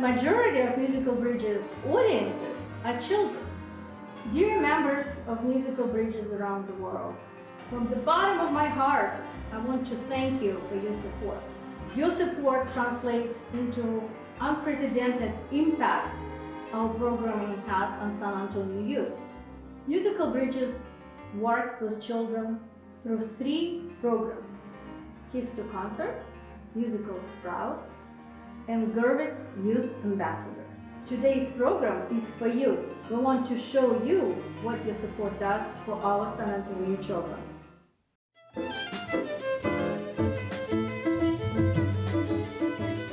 majority of Musical Bridges audiences are children. Dear members of Musical Bridges around the world, from the bottom of my heart, I want to thank you for your support. Your support translates into unprecedented impact our programming has on San Antonio youth. Musical Bridges works with children through 3 programs: Kids to Concerts, Musical Sprouts, and Gurwitz Youth Ambassadors. Today's program is for you. We want to show you what your support does for our San Antonio children.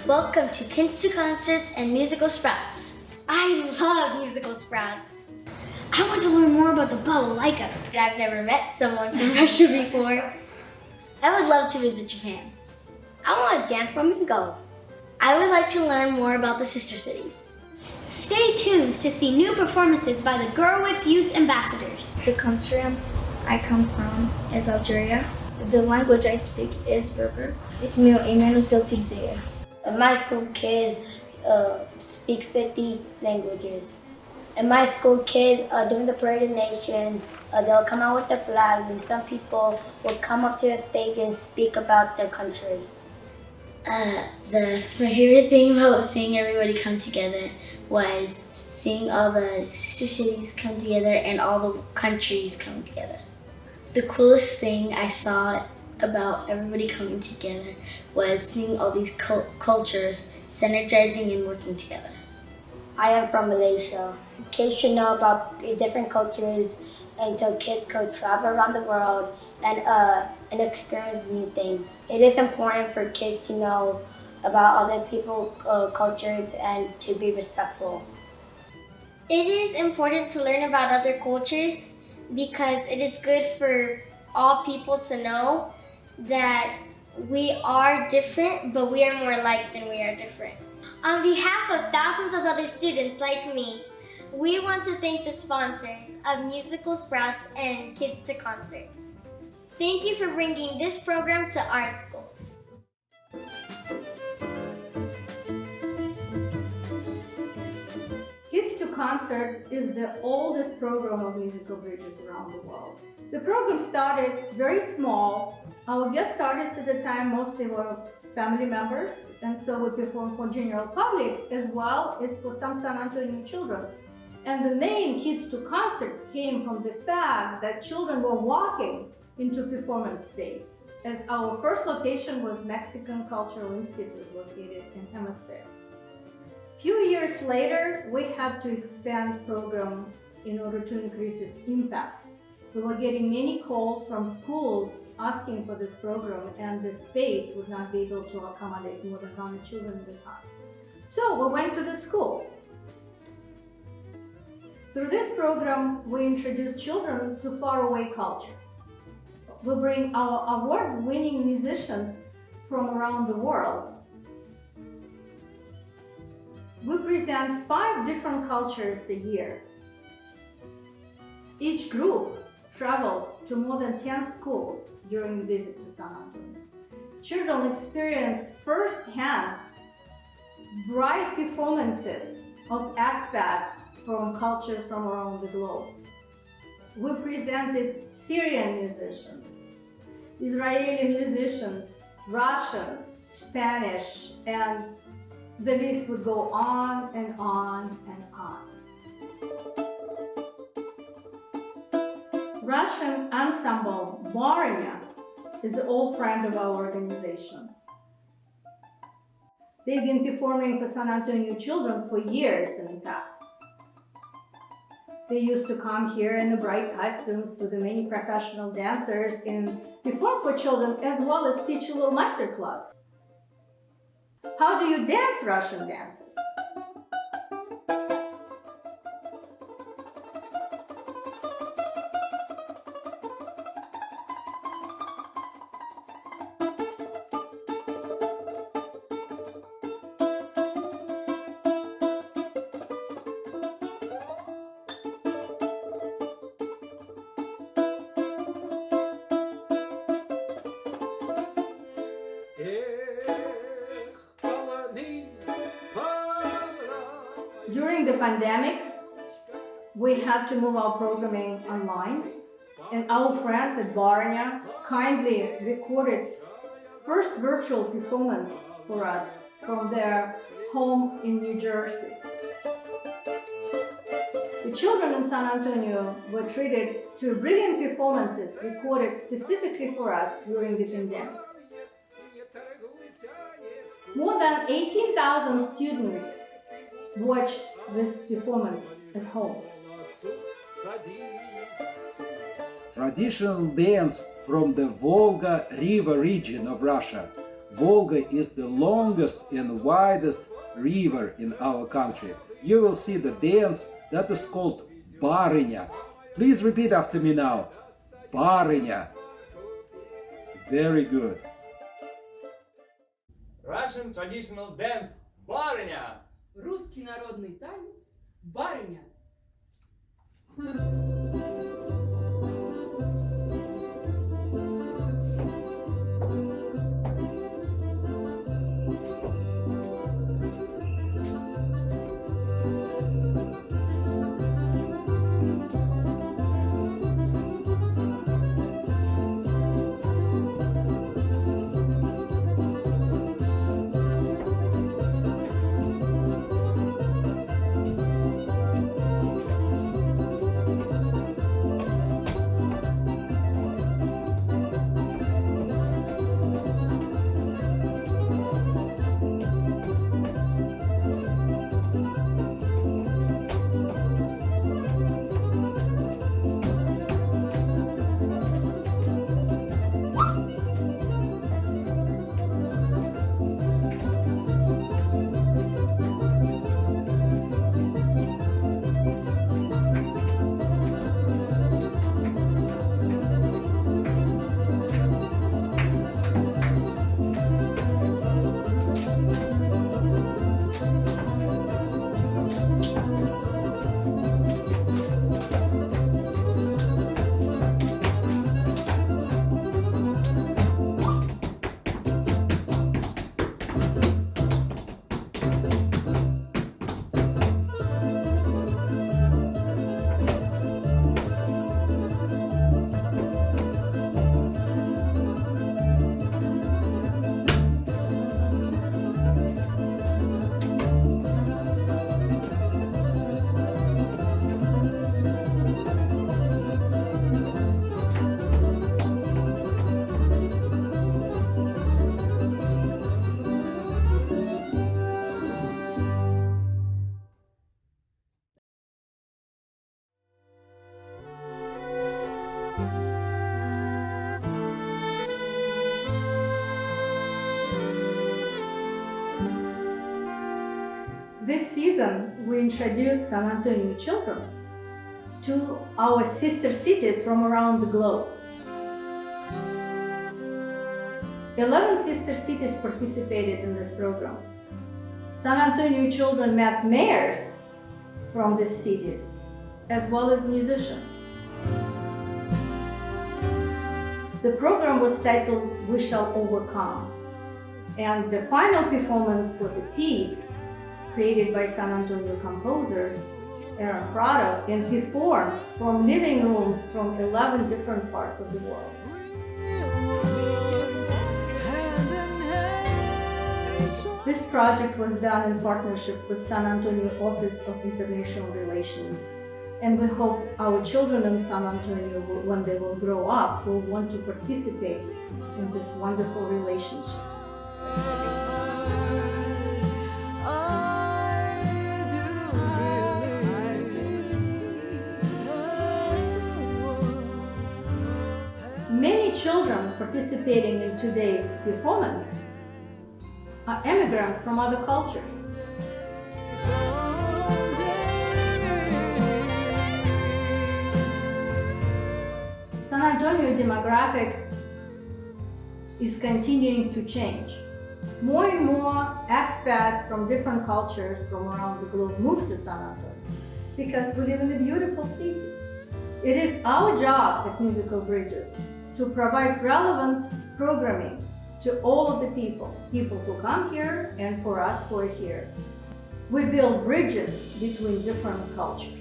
Welcome to Kids to Concerts and Musical Sprouts. I love Musical Sprouts. I want to learn more about the balalaika. I've never met someone from Russia before. I would love to visit Japan. I want to jam flamingo. I would like to learn more about the sister cities. Stay tuned to see new performances by the Gurwitz Youth Ambassadors. The country I come from is Algeria. The language I speak is Berber. Ismil Iman Usiltizea. My school kids speak 50 languages. In my school kids, during the Parade of Nation, they'll come out with their flags, and some people will come up to the stage and speak about their country. My favorite thing about seeing everybody come together was seeing all the sister cities come together and all the countries come together. The coolest thing I saw about everybody coming together was seeing all these cultures synergizing and working together. I am from Malaysia. Kids should know about different cultures until kids could travel around the world and experience new things. It is important for kids to know about other people's cultures and to be respectful. It is important to learn about other cultures because it is good for all people to know that we are different, but we are more alike than we are different. On behalf of thousands of other students like me, we want to thank the sponsors of Musical Sprouts and Kids to Concerts. Thank you for bringing this program to our schools. Kids to Concert is the oldest program of Musical Bridges around the world. The program started very small. Our guest artists at the time mostly were family members, and so we performed for general public as well as for some San Antonio children. And the name Kids to Concerts came from the fact that children were walking into performance space, as our first location was Mexican Cultural Institute located in Hemisphere. Few years later, we had to expand the program in order to increase its impact. We were getting many calls from schools asking for this program, and the space would not be able to accommodate more than 100 children at a time. So we went to the schools. Through this program, we introduced children to faraway culture. We bring our award-winning musicians from around the world. We present 5 different cultures a year. Each group travels to more than 10 schools during the visit to San Antonio. Children experience firsthand bright performances of expats from cultures from around the globe. We presented Syrian musicians, Israeli musicians, Russian, Spanish, and the list would go on and on and on. Russian ensemble Barynya is an old friend of our organization. They've been performing for San Antonio children for years in the past. They used to come here in the bright costumes with the many professional dancers and perform for children as well as teach a little masterclass. How do you dance Russian dances? During the pandemic, we had to move our programming online, and our friends at Barynya kindly recorded first virtual performance for us from their home in New Jersey. The children in San Antonio were treated to brilliant performances recorded specifically for us during the pandemic. More than 18,000 students watched this performance at home. Traditional dance from the Volga River region of Russia. Volga is the longest and widest river in our country. You will see the dance that is called Barynya. Please repeat after me now. Barynya. Very good. Russian traditional dance Barynya. Русский народный танец барыня. This season, we introduced San Antonio children to our sister cities from around the globe. 11 sister cities participated in this program. San Antonio children met mayors from these cities, as well as musicians. The program was titled "We Shall Overcome," and the final performance was a piece created by San Antonio composer Aaron Prado and performed from living rooms from 11 different parts of the world. This project was done in partnership with San Antonio Office of International Relations, and we hope our children in San Antonio, when they will grow up, will want to participate in this wonderful relationship. Many children participating in today's performance are immigrants from other cultures. San Antonio demographic is continuing to change. More and more expats from different cultures from around the globe move to San Antonio because we live in a beautiful city. It is our job at Musical Bridges to provide relevant programming to all of the people who come here and for us who are here. We build bridges between different cultures.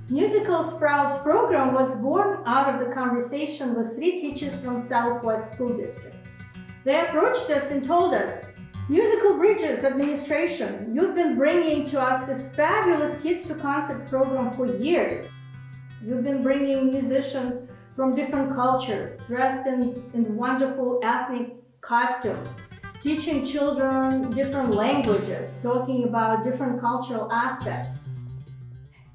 Musical Sprouts program was born out of the conversation with 3 teachers from Southwest School District. They approached us and told us, Musical Bridges Administration, you've been bringing to us this fabulous Kids to Concert program for years. You've been bringing musicians from different cultures, dressed in wonderful ethnic costumes, teaching children different languages, talking about different cultural aspects.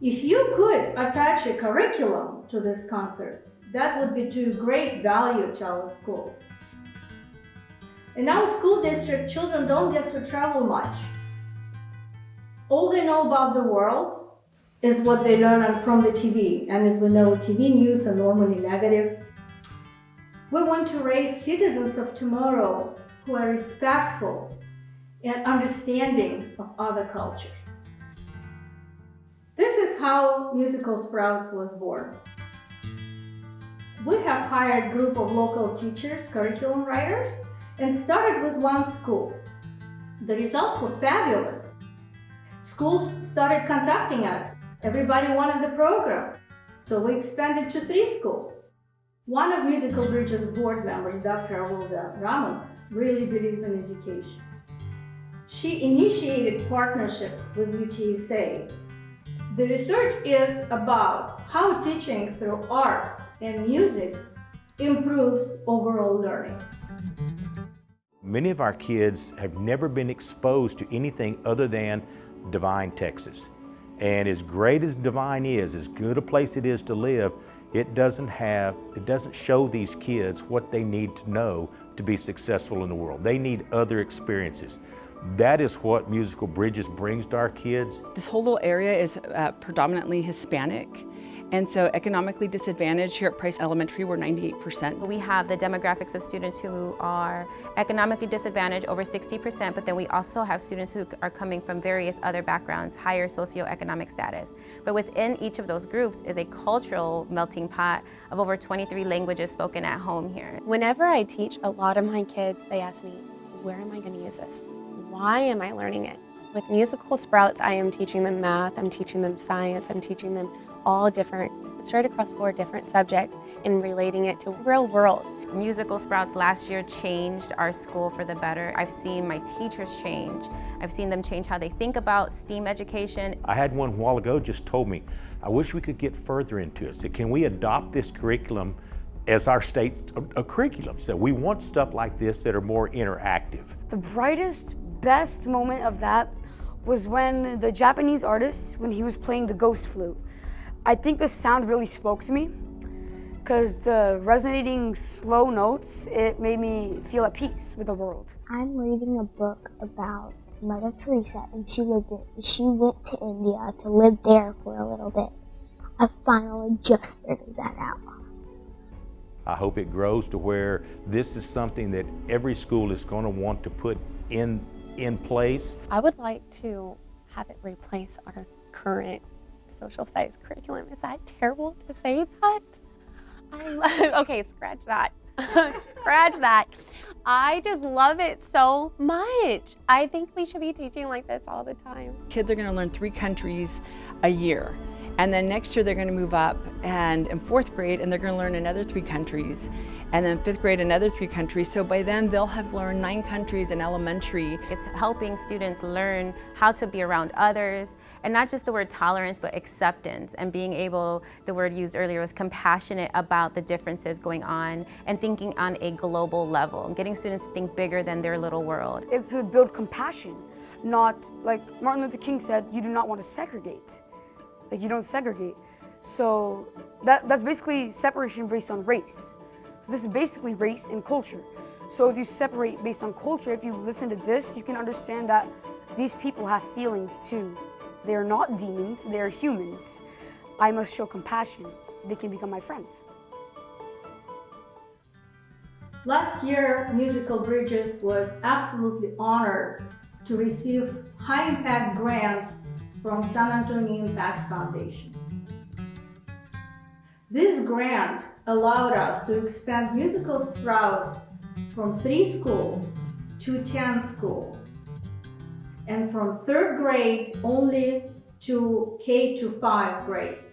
If you could attach a curriculum to these concerts, that would be to great value to our schools. In our school district, children don't get to travel much. All they know about the world is what they learn from the TV. And as we know, TV news are normally negative. We want to raise citizens of tomorrow who are respectful and understanding of other cultures. This is how Musical Sprouts was born. We have hired a group of local teachers, curriculum writers, and started with one school. The results were fabulous. Schools started contacting us. Everybody wanted the program. So we expanded to 3 schools. One of Musical Bridges board members, Dr. Awilda Ramos, really believes in education. She initiated partnership with UTSA. The research is about how teaching through arts and music improves overall learning. Many of our kids have never been exposed to anything other than Devine, Texas. And as great as Devine is, as good a place it is to live, it doesn't show these kids what they need to know to be successful in the world. They need other experiences. That is what Musical Bridges brings to our kids. This whole little area is predominantly Hispanic. And so economically disadvantaged here at Price Elementary, we're 98%. We have the demographics of students who are economically disadvantaged, over 60%, but then we also have students who are coming from various other backgrounds, higher socioeconomic status. But within each of those groups is a cultural melting pot of over 23 languages spoken at home here. Whenever I teach a lot of my kids, they ask me, where am I going to use this? Why am I learning it? With Musical Sprouts, I am teaching them math, I'm teaching them science, I'm teaching them all different, straight across 4 different subjects and relating it to real world. Musical Sprouts last year changed our school for the better. I've seen my teachers change. I've seen them change how they think about STEAM education. I had one a while ago just told me, I wish we could get further into it. So can we adopt this curriculum as our state curriculum? So we want stuff like this that are more interactive. The brightest, best moment of that was when the Japanese artist, when he was playing the ghost flute. I think the sound really spoke to me because the resonating slow notes, it made me feel at peace with the world. I'm reading a book about Mother Teresa, and she went to India to live there for a little bit. I finally just figured that out. I hope it grows to where this is something that every school is going to want to put in place. I would like to have it replace our current social studies curriculum. Is that terrible to say that? Okay, scratch that. Scratch that. I just love it so much. I think we should be teaching like this all the time. Kids are going to learn 3 countries a year. And then next year they're going to move up and in 4th grade and they're going to learn another 3 countries. And then 5th grade another 3 countries. So by then they'll have learned 9 countries in elementary. It's helping students learn how to be around others, and not just the word tolerance, but acceptance, and being able, the word used earlier was compassionate about the differences going on and thinking on a global level, and getting students to think bigger than their little world. It could build compassion, not like Martin Luther King said, you do not want to segregate. Like you don't segregate. So that's basically separation based on race. So this is basically race and culture. So if you separate based on culture, if you listen to this, you can understand that these people have feelings too. They are not demons, they are humans. I must show compassion. They can become my friends. Last year, Musical Bridges was absolutely honored to receive high impact grant from San Antonio Impact Foundation. This grant allowed us to expand Musical Sprouts from 3 schools to 10 schools, and from 3rd grade only to K-5 grades.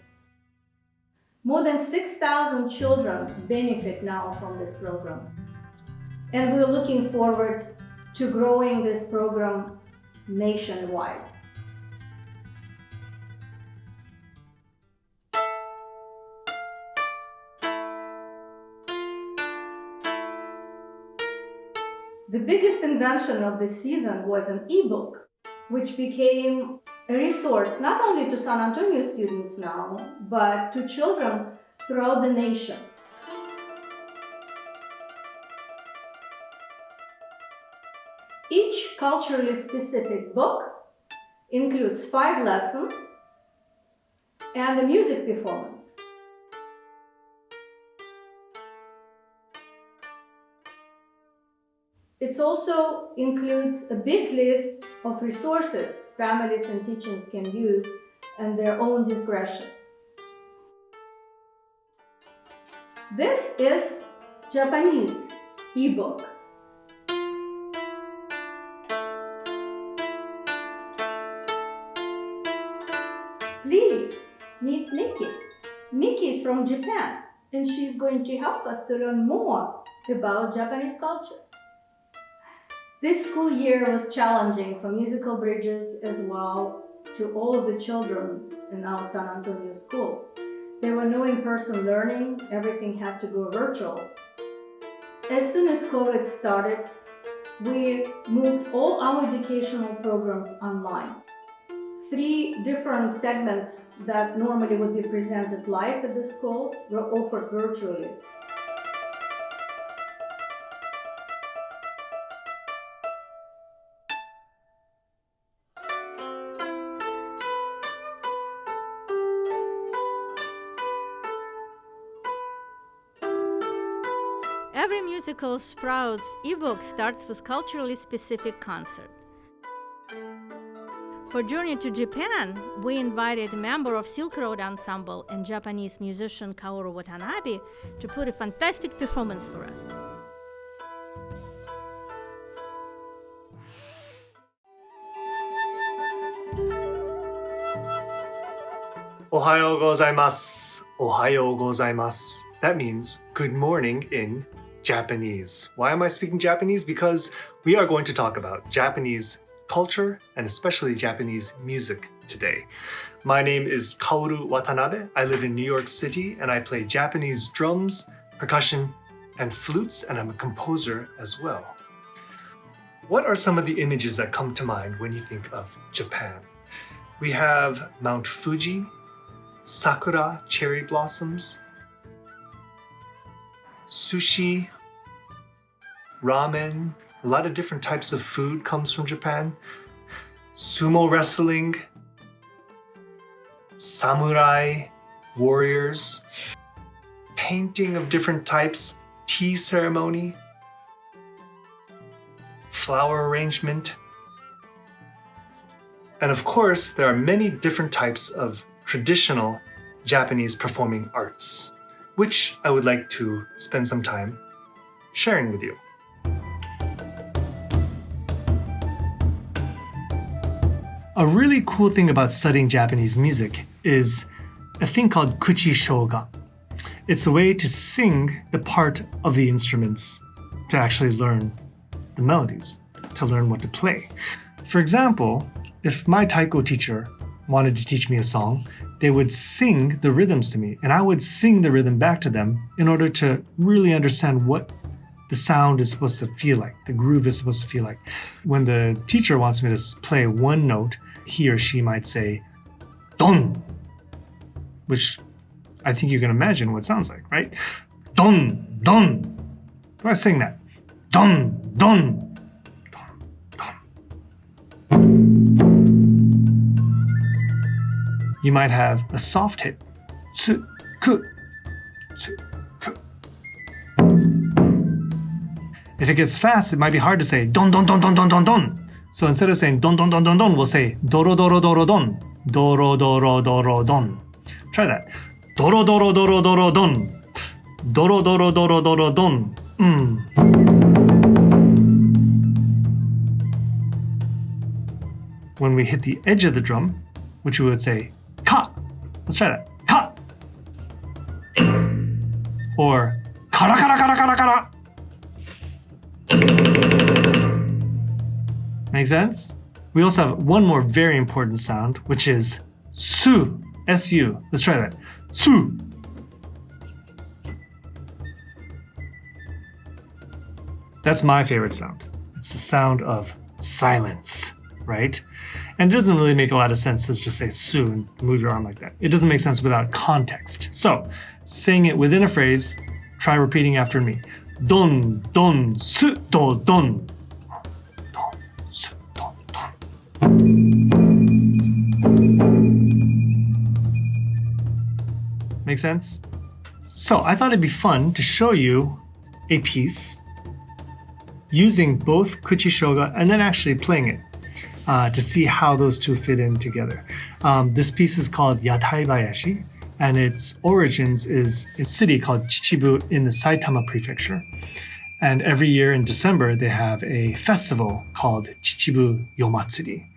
More than 6,000 children benefit now from this program, and we're looking forward to growing this program nationwide. The biggest invention of this season was an ebook, which became a resource not only to San Antonio students now, but to children throughout the nation. Each culturally specific book includes 5 lessons and a music performance. It also includes a big list of resources families and teachers can use at their own discretion. This is Japanese ebook. Please meet Nikki. Miki is from Japan, and she's going to help us to learn more about Japanese culture. This school year was challenging for musical bridges as well to all of the children in our San Antonio school. There were no in-person learning, everything had to go virtual. As soon as COVID started, we moved all our educational programs online. 3 different segments that normally would be presented live at the schools were offered virtually. Every musical Sprouts ebook starts with culturally specific concert. For Journey to Japan, we invited a member of Silk Road Ensemble and Japanese musician Kaoru Watanabe to put a fantastic performance for us. Ohayou gozaimasu. Ohayou gozaimasu. That means good morning in Japanese. Why am I speaking Japanese? Because we are going to talk about Japanese culture and especially Japanese music today. My name is Kaoru Watanabe. I live in New York City and I play Japanese drums, percussion, and flutes, and I'm a composer as well. What are some of the images that come to mind when you think of Japan? We have Mount Fuji, sakura, cherry blossoms, sushi, ramen. A lot of different types of food comes from Japan. Sumo wrestling, samurai, warriors, painting of different types, tea ceremony, flower arrangement. And of course, there are many different types of traditional Japanese performing arts, which I would like to spend some time sharing with you. A really cool thing about studying Japanese music is a thing called kuchi shoga. It's a way to sing the part of the instruments to actually learn the melodies, to learn what to play. For example, if my taiko teacher wanted to teach me a song, they would sing the rhythms to me, and I would sing the rhythm back to them in order to really understand what the sound is supposed to feel like, the groove is supposed to feel like. When the teacher wants me to play one note, he or she might say, don, which I think you can imagine what it sounds like, right? Don, don. Try sing that. Don, don, don, don. You might have a soft hit. Tsu, ku, tsu, ku. If it gets fast, it might be hard to say don, don, don, don, don, don, don. So instead of saying don, don, don, don, don, we'll say doro, doro, doro, don. Doro, doro, doro, don. Try that. Doro, doro, doro, doro, don. Doro, doro, doro, doro, don. When we hit the edge of the drum, which we would say ka. Let's try that. Ka. Or kara, kara, kara, kara, kara. Make sense? We also have one more very important sound, which is su, S-U. Let's try that. Su. That's my favorite sound. It's the sound of silence, right? And it doesn't really make a lot of sense to just say su and move your arm like that. It doesn't make sense without context. So, saying it within a phrase, try repeating after me. Don, don, su, do, don. Don, su, don, don. Make sense? So I thought it'd be fun to show you a piece using both kuchi shoga and then actually playing it to see how those two fit in together. This piece is called Yatai Bayashi, and its origins is a city called Chichibu in the Saitama prefecture. And every year in December, they have a festival called Chichibu Yomatsuri.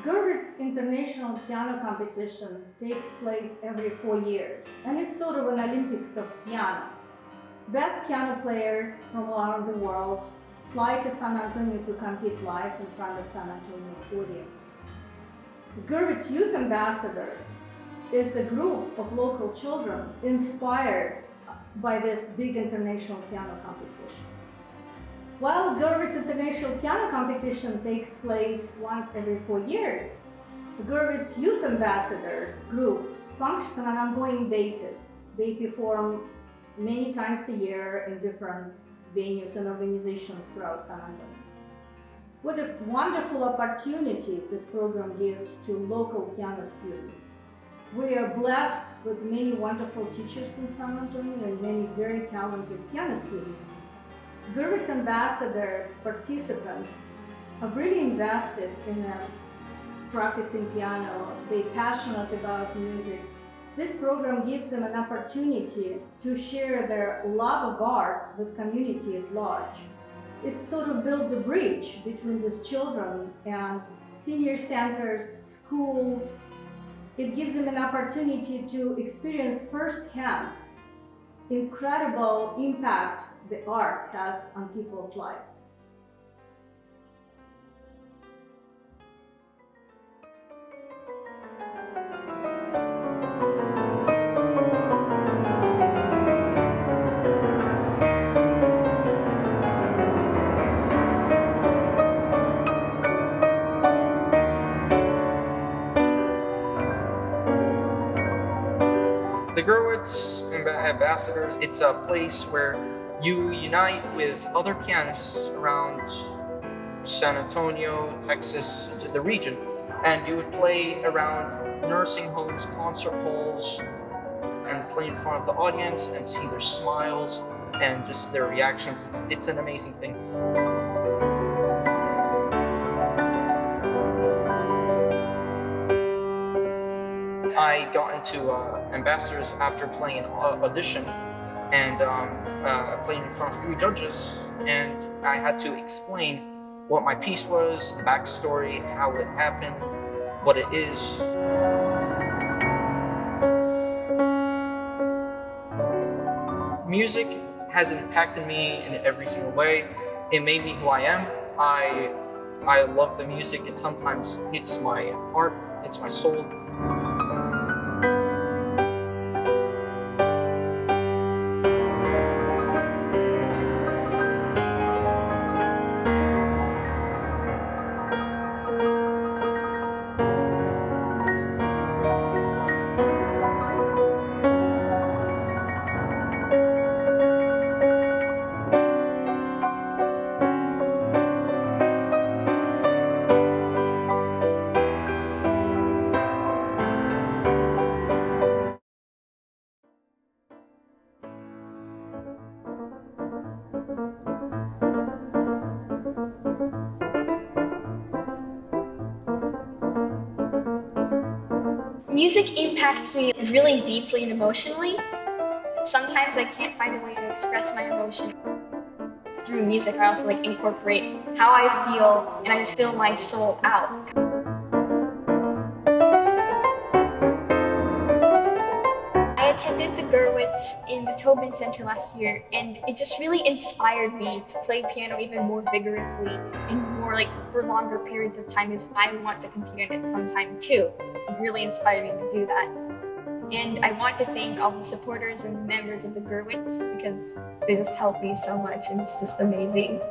Gurwitz International Piano Competition takes place every 4 years, and it's sort of an Olympics of piano. Best piano players from around the world fly to San Antonio to compete live in front of San Antonio audiences. Gurwitz Youth Ambassadors is the group of local children inspired by this big international piano competition. While Gurwitz International Piano Competition takes place once every 4 years, the Gurwitz Youth Ambassadors group functions on an ongoing basis. They perform many times a year in different venues and organizations throughout San Antonio. What a wonderful opportunity this program gives to local piano students. We are blessed with many wonderful teachers in San Antonio and many very talented piano students. Gurwitz Ambassadors participants have really invested in practicing piano. They're passionate about music. This program gives them an opportunity to share their love of art with community at large. It sort of builds a bridge between these children and senior centers, schools. It gives them an opportunity to experience firsthand incredible impact the art has on people's lives. The Gurwitz Ambassadors, it's a place where you unite with other pianists around San Antonio, Texas, the region, and you would play around nursing homes, concert halls, and play in front of the audience and see their smiles and just their reactions. It's an amazing thing. I got into Ambassadors after playing an audition and playing in front of 3 judges, and I had to explain what my piece was, the backstory, how it happened, what it is. Music has impacted me in every single way. It made me who I am. I love the music. It sometimes hits my heart, it's my soul. Music impacts me really deeply and emotionally. Sometimes I can't find a way to express my emotion. through music, I also like incorporate how I feel, and I just feel my soul out. I attended the Gurwitz in the Tobin Center last year, and it just really inspired me to play piano even more vigorously and more like for longer periods of time, as I want to compete in it sometime too. It really inspired me to do that. And I want to thank all the supporters and members of the Gurwitz because they just helped me so much, and it's just amazing.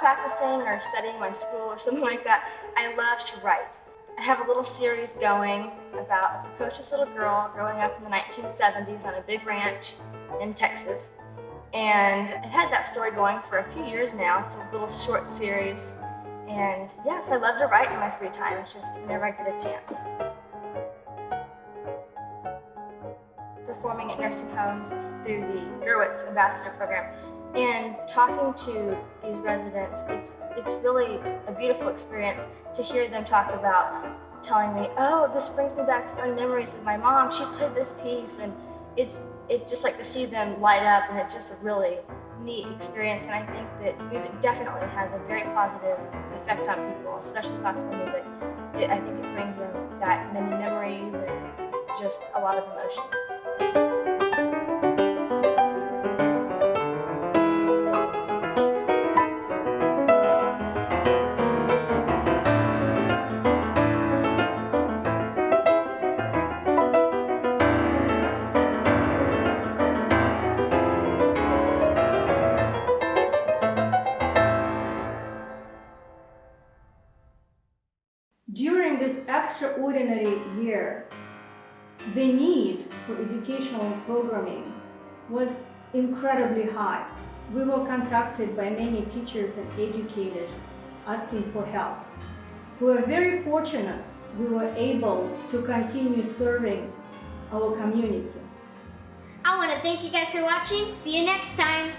Practicing or studying my school or something like that, I love to write. I have a little series going about a precocious little girl growing up in the 1970s on a big ranch in Texas. And I've had that story going for a few years now. It's a little short series. And yeah, so I love to write in my free time. It's just whenever I get a chance. Performing at nursing homes through the Gurwitz Ambassador program. And talking to these residents, it's really a beautiful experience to hear them talk about telling me, oh, this brings me back some memories of my mom. She played this piece, and it's just like to see them light up, and it's just a really neat experience. And I think that music definitely has a very positive effect on people, especially classical music. I think it brings in that many memories and just a lot of emotions. During this extraordinary year, the need for educational programming was incredibly high. We were contacted by many teachers and educators asking for help. We were very fortunate we were able to continue serving our community. I want to thank you guys for watching. See you next time.